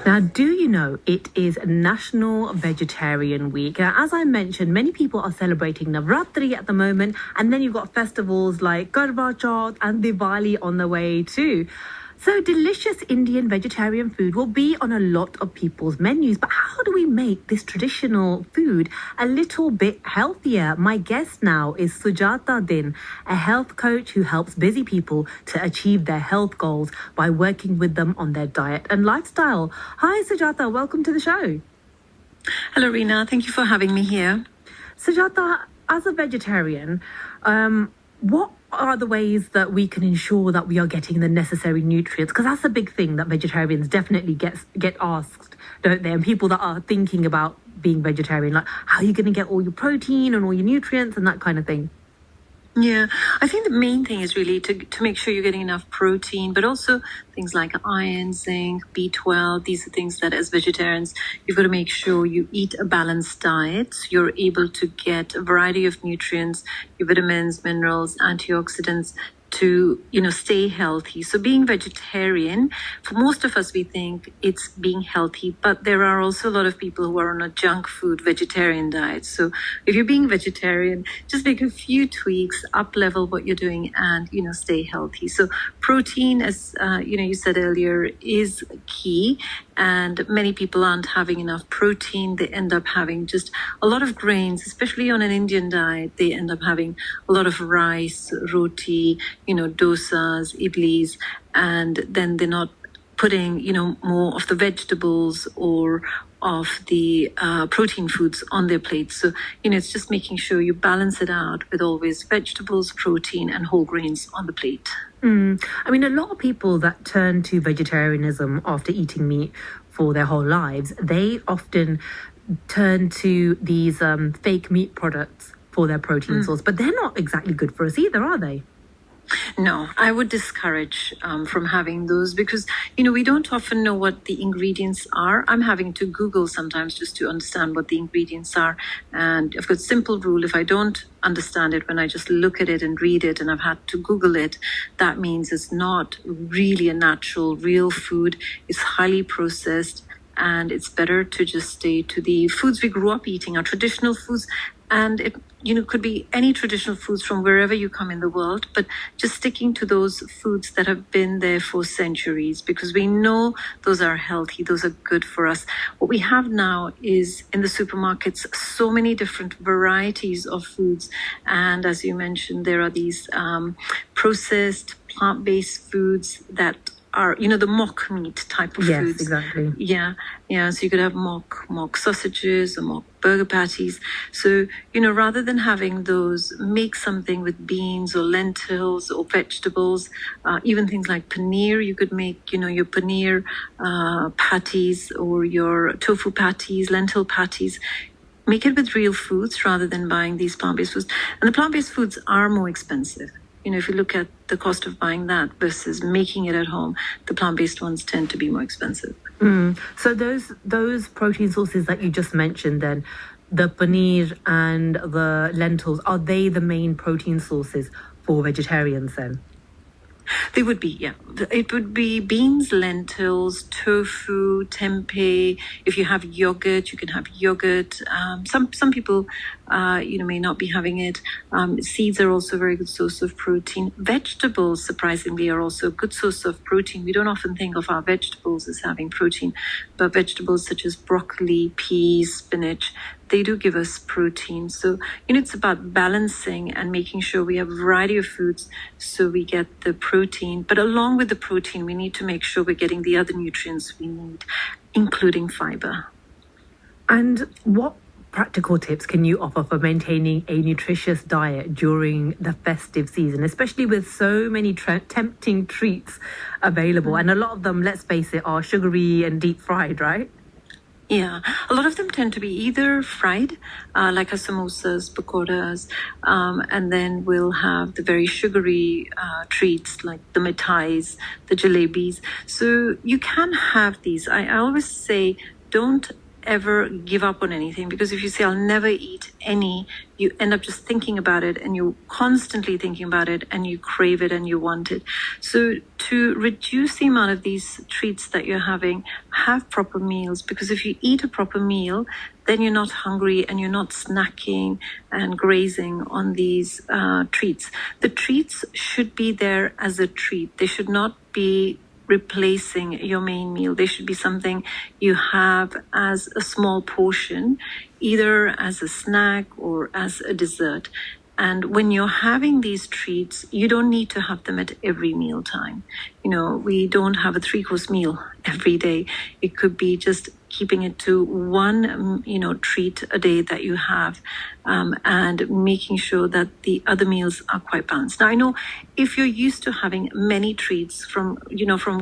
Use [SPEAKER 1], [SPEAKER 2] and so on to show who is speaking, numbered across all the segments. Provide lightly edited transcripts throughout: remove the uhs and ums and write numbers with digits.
[SPEAKER 1] Now, do you know it is National Vegetarian Week? Now, as I mentioned, many people are celebrating Navratri at the moment, and then you've got festivals like Karwa Chauth and Diwali on the way too. So, delicious Indian vegetarian food will be on a lot of people's menus. But how do we make this traditional food a little bit healthier? My guest now is Sujata Din, a health coach who helps busy people to achieve their health goals by working with them on their diet and lifestyle. Hi, Sujata. Welcome to the show.
[SPEAKER 2] Hello, Rena. Thank you for having me here.
[SPEAKER 1] Sujata, as a vegetarian, what are the ways that we can ensure that we are getting the necessary nutrients? Because that's a big thing that vegetarians definitely get asked, don't they? And people that are thinking about being vegetarian, like, how are you going to get all your protein and all your nutrients and that kind of thing?
[SPEAKER 2] Yeah, I think the main thing is really to make sure you're getting enough protein, but also things like iron, zinc, B12. These are things that as vegetarians, you've got to make sure you eat a balanced diet. So you're able to get a variety of nutrients, your vitamins, minerals, antioxidants to, stay healthy. So being vegetarian, for most of us, we think it's being healthy, but there are also a lot of people who are on a junk food vegetarian diet. So if you're being vegetarian, just make a few tweaks, up level what you're doing and, stay healthy. So protein, as, you said earlier, is key. And many people aren't having enough protein. They end up having just a lot of grains, especially on an Indian diet. They end up having a lot of rice, roti, dosas, idlis, and then they're not putting, more of the vegetables or of the protein foods on their plates. So, it's just making sure you balance it out with always vegetables, protein, and whole grains on the plate.
[SPEAKER 1] I mean, a lot of people that turn to vegetarianism after eating meat for their whole lives, they often turn to these fake meat products for their protein source, but they're not exactly good for us either, are they?
[SPEAKER 2] No, I would discourage from having those because, we don't often know what the ingredients are. I'm having to Google sometimes just to understand what the ingredients are. And I've got a simple rule. If I don't understand it when I just look at it and read it and I've had to Google it, that means it's not really a natural, real food. It's highly processed. And it's better to just stay to the foods we grew up eating, our traditional foods. And it, could be any traditional foods from wherever you come in the world, but just sticking to those foods that have been there for centuries, because we know those are healthy, those are good for us. What we have now is in the supermarkets, so many different varieties of foods. And as you mentioned, there are these processed plant-based foods that are, the mock meat type of foods.
[SPEAKER 1] Yes, exactly.
[SPEAKER 2] Yeah. So you could have mock sausages or mock burger patties. So, rather than having those, make something with beans or lentils or vegetables, even things like paneer. You could make, your paneer patties or your tofu patties, lentil patties. Make it with real foods rather than buying these plant-based foods. And the plant-based foods are more expensive. If you look at the cost of buying that versus making it at home, the plant-based ones tend to be more expensive.
[SPEAKER 1] So those protein sources that you just mentioned then, the paneer and the lentils, are they the main protein sources for vegetarians then?
[SPEAKER 2] They would be, yeah. It would be beans, lentils, tofu, tempeh. If you have yogurt, you can have yogurt. Some people, may not be having it. Seeds are also a very good source of protein. Vegetables, surprisingly, are also a good source of protein. We don't often think of our vegetables as having protein, but vegetables such as broccoli, peas, spinach, they do give us protein. So, it's about balancing and making sure we have a variety of foods so we get the protein. But along with the protein, we need to make sure we're getting the other nutrients we need, including fiber.
[SPEAKER 1] And what practical tips can you offer for maintaining a nutritious diet during the festive season, especially with so many tempting treats available? And a lot of them, let's face it, are sugary and deep fried, right?
[SPEAKER 2] Yeah, a lot of them tend to be either fried, like our samosas, pakoras, and then we'll have the very sugary treats like the mithais, the jalebis. So you can have these. I always say don't ever give up on anything, because if you say I'll never eat any, you end up just thinking about it, and you're constantly thinking about it, and you crave it and you want it. So to reduce the amount of these treats that you're having, have proper meals, because if you eat a proper meal, then you're not hungry and you're not snacking and grazing on these treats. The treats should be there as a treat. They should not be replacing your main meal. They should be something you have as a small portion, either as a snack or as a dessert. And when you're having these treats, you don't need to have them at every meal time. We don't have a 3-course meal every day. It could be just keeping it to one, treat a day that you have, and making sure that the other meals are quite balanced. Now, I know if you're used to having many treats, from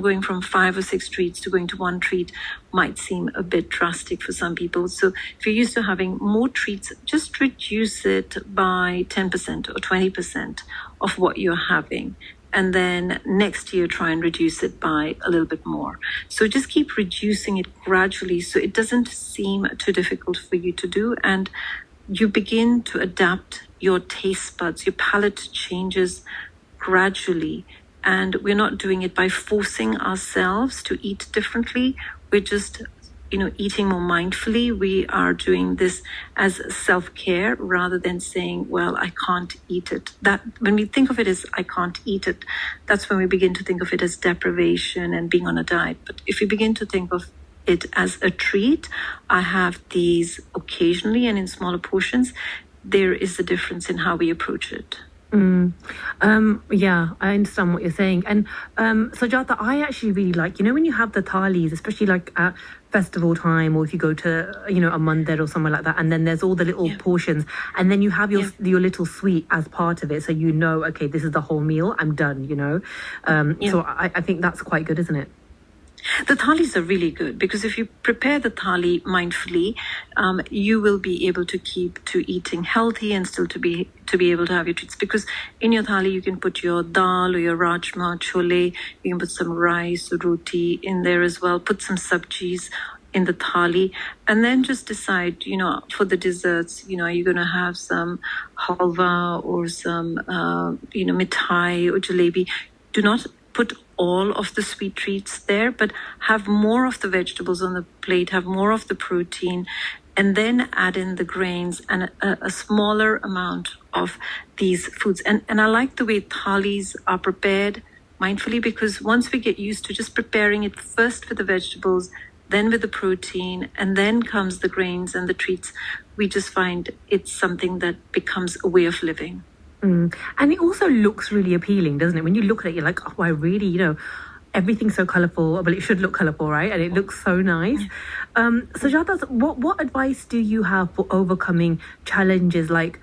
[SPEAKER 2] going from 5 or 6 treats to going to one treat might seem a bit drastic for some people. So if you're used to having more treats, just reduce it by 10% or 20% of what you're having. And then next year, try and reduce it by a little bit more. So just keep reducing it gradually so it doesn't seem too difficult for you to do. And you begin to adapt your taste buds, your palate changes gradually. And we're not doing it by forcing ourselves to eat differently. We're just eating more mindfully. We are doing this as self-care rather than saying, well, I can't eat it. That when we think of it as I can't eat it, that's when we begin to think of it as deprivation and being on a diet. But if we begin to think of it as a treat, I have these occasionally and in smaller portions, there is a difference in how we approach it.
[SPEAKER 1] Yeah, I understand what you're saying. And Sajata, I actually really like, when you have the thalis, especially like at festival time, or if you go to, a mandir or somewhere like that, and then there's all the little portions, and then you have your little sweet as part of it, so okay, this is the whole meal, I'm done, So I think that's quite good, isn't it?
[SPEAKER 2] The thalis are really good, because if you prepare the thali mindfully, you will be able to keep to eating healthy and still to be able to have your treats. Because in your thali, you can put your dal or your rajma, chole, you can put some rice or roti in there as well, put some sabjis in the thali, and then just decide, for the desserts, are you going to have some halwa or some, mithai or jalebi? Do not put all of the sweet treats there, but have more of the vegetables on the plate, have more of the protein, and then add in the grains and a smaller amount of these foods. And I like the way thalis are prepared mindfully, because once we get used to just preparing it first with the vegetables, then with the protein, and then comes the grains and the treats, we just find it's something that becomes a way of living.
[SPEAKER 1] And it also looks really appealing, doesn't it? When you look at it, you're like, oh, I really, everything's so colourful. Well, it should look colourful, right? And it looks so nice. Sajata, what advice do you have for overcoming challenges like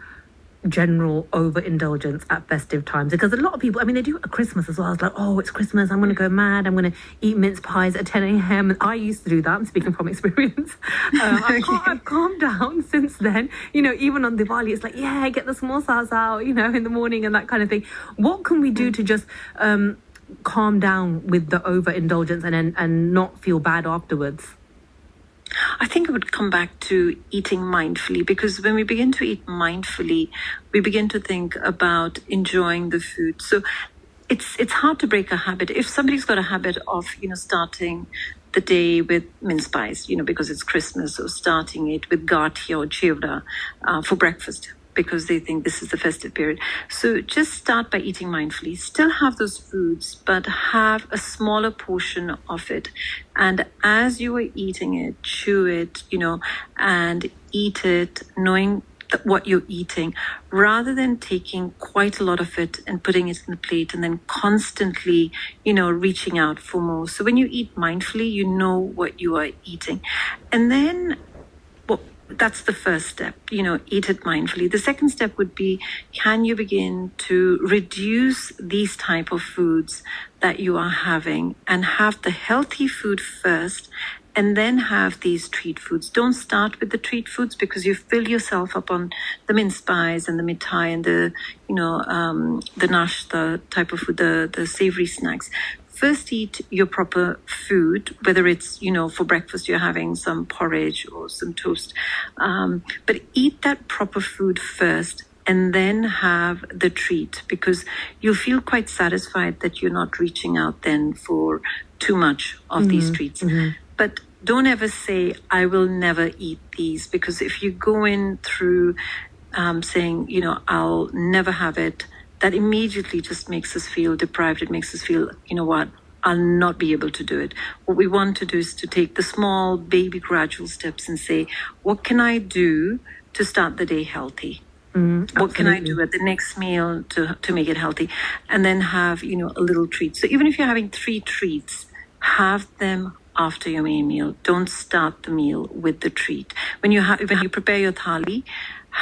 [SPEAKER 1] general overindulgence at festive times? Because a lot of people, they do it at Christmas as well. It's like, oh, it's Christmas, I'm going to go mad, I'm going to eat mince pies at 10 a.m. And I used to do that, I'm speaking from experience. I've calmed down since then. Even on Diwali, it's like, yeah, get the samosas out, in the morning and that kind of thing. What can we do to just calm down with the overindulgence and not feel bad afterwards?
[SPEAKER 2] I think it would come back to eating mindfully, because when we begin to eat mindfully, we begin to think about enjoying the food. So it's hard to break a habit. If somebody's got a habit of, starting the day with mince pies, because it's Christmas, or starting it with gathia or chivra for breakfast, because they think this is the festive period. So just start by eating mindfully. Still have those foods, but have a smaller portion of it. And as you are eating it, chew it, and eat it, knowing what you're eating, rather than taking quite a lot of it and putting it in the plate and then constantly, reaching out for more. So when you eat mindfully, you know what you are eating. And then that's the first step, eat it mindfully. The second step would be, can you begin to reduce these type of foods that you are having, and have the healthy food first, and then have these treat foods. Don't start with the treat foods, because you fill yourself up on the mince pies and the mithai and the nashta type of food, the savory snacks. first eat your proper food, whether it's, for breakfast you're having some porridge or some toast, but eat that proper food first and then have the treat, because you'll feel quite satisfied that you're not reaching out then for too much of these treats. But don't ever say, I will never eat these, because if you go in through saying, I'll never have it, that immediately just makes us feel deprived. It makes us feel, what, I'll not be able to do it. What we want to do is to take the small baby gradual steps and say, what can I do to start the day healthy? What can I do at the next meal to make it healthy? And then have, a little treat. So even if you're having 3 treats, have them after your main meal. Don't start the meal with the treat. When you prepare your thali,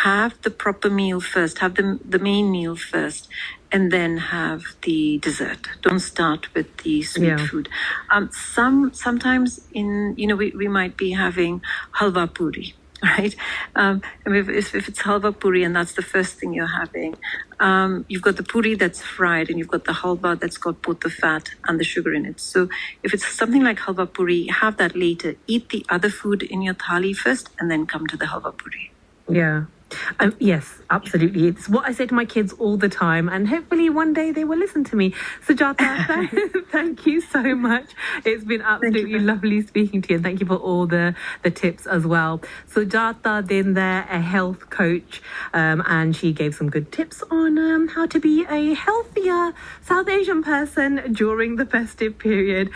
[SPEAKER 2] have the proper meal first, have the main meal first, and then have the dessert. Don't start with the sweet food. Sometimes we might be having halwa puri. Right? If it's halwa puri and that's the first thing you're having, you've got the puri that's fried and you've got the halwa that's got both the fat and the sugar in it. So if it's something like halwa puri, have that later. Eat the other food in your thali first and then come to the halwa puri.
[SPEAKER 1] Yeah. Yes, absolutely. It's what I say to my kids all the time, and hopefully one day they will listen to me. Sujata, thank you so much. It's been absolutely lovely speaking to you, and thank you for all the tips as well. Sujata then there, a health coach, and she gave some good tips on how to be a healthier South Asian person during the festive period.